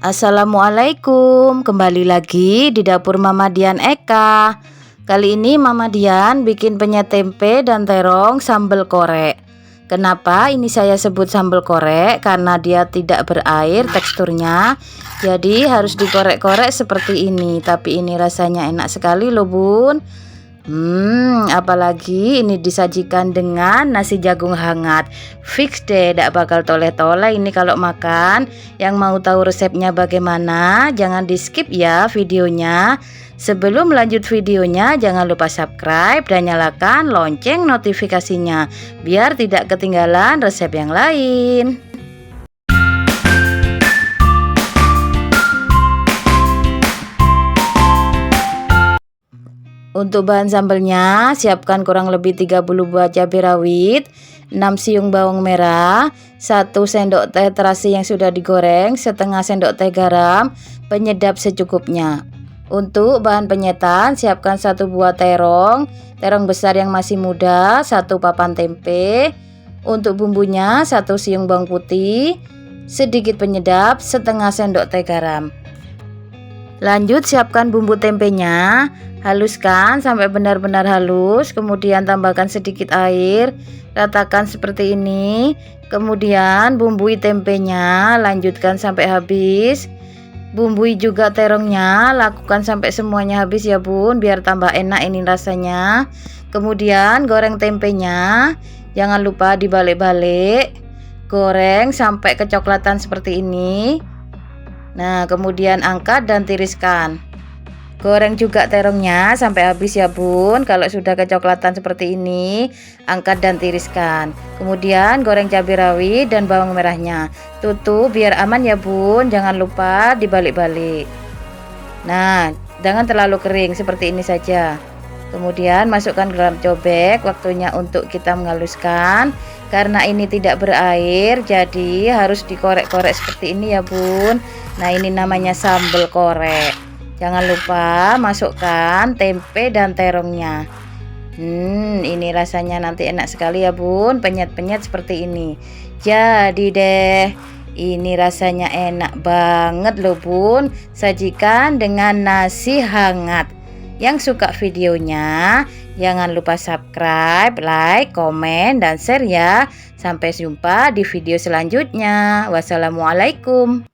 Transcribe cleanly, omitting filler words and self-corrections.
Assalamualaikum, kembali lagi di dapur Mama Dian Eka. Kali ini Mama Dian bikin penyet tempe dan terong sambal korek. Kenapa ini saya sebut sambal korek? Karena dia tidak berair teksturnya, jadi harus dikorek-korek seperti ini. Tapi ini rasanya enak sekali loh bun. Apalagi ini disajikan dengan nasi jagung hangat. Fix deh, tidak bakal toleh-toleh ini kalau makan. Yang mau tahu resepnya bagaimana, jangan di skip ya videonya. Sebelum lanjut videonya, jangan lupa subscribe dan nyalakan lonceng notifikasinya, biar tidak ketinggalan resep yang lain. Untuk bahan sambelnya, siapkan kurang lebih 30 buah cabai rawit, 6 siung bawang merah, 1 sendok teh terasi yang sudah digoreng, setengah sendok teh garam, penyedap secukupnya. Untuk bahan penyetan, siapkan 1 buah terong besar yang masih muda, 1 papan tempe. Untuk bumbunya, 1 siung bawang putih, sedikit penyedap, setengah sendok teh garam. Lanjut siapkan bumbu tempenya, haluskan sampai benar-benar halus, kemudian tambahkan sedikit air, ratakan seperti ini. Kemudian bumbui tempenya, lanjutkan sampai habis. Bumbui juga terongnya, lakukan sampai semuanya habis ya bun, biar tambah enak ini rasanya. Kemudian goreng tempenya, jangan lupa dibalik-balik, goreng sampai kecoklatan seperti ini. Nah, kemudian angkat dan tiriskan. Goreng juga terongnya sampai habis ya bun. Kalau sudah kecoklatan seperti ini, angkat dan tiriskan. Kemudian goreng cabai rawit dan bawang merahnya. Tutup biar aman ya bun. Jangan lupa dibalik-balik. Nah, jangan terlalu kering, seperti ini saja. Kemudian masukkan ke dalam cobek. Waktunya untuk kita menghaluskan. Karena ini tidak berair, jadi harus dikorek-korek seperti ini ya bun. Nah, ini namanya sambal korek. Jangan lupa masukkan tempe dan terongnya. Ini rasanya nanti enak sekali ya bun, penyet-penyet seperti ini. Jadi deh, ini rasanya enak banget loh bun. Sajikan dengan nasi hangat. Yang suka videonya, jangan lupa subscribe, like, komen, dan share ya. Sampai jumpa di video selanjutnya. Wassalamualaikum.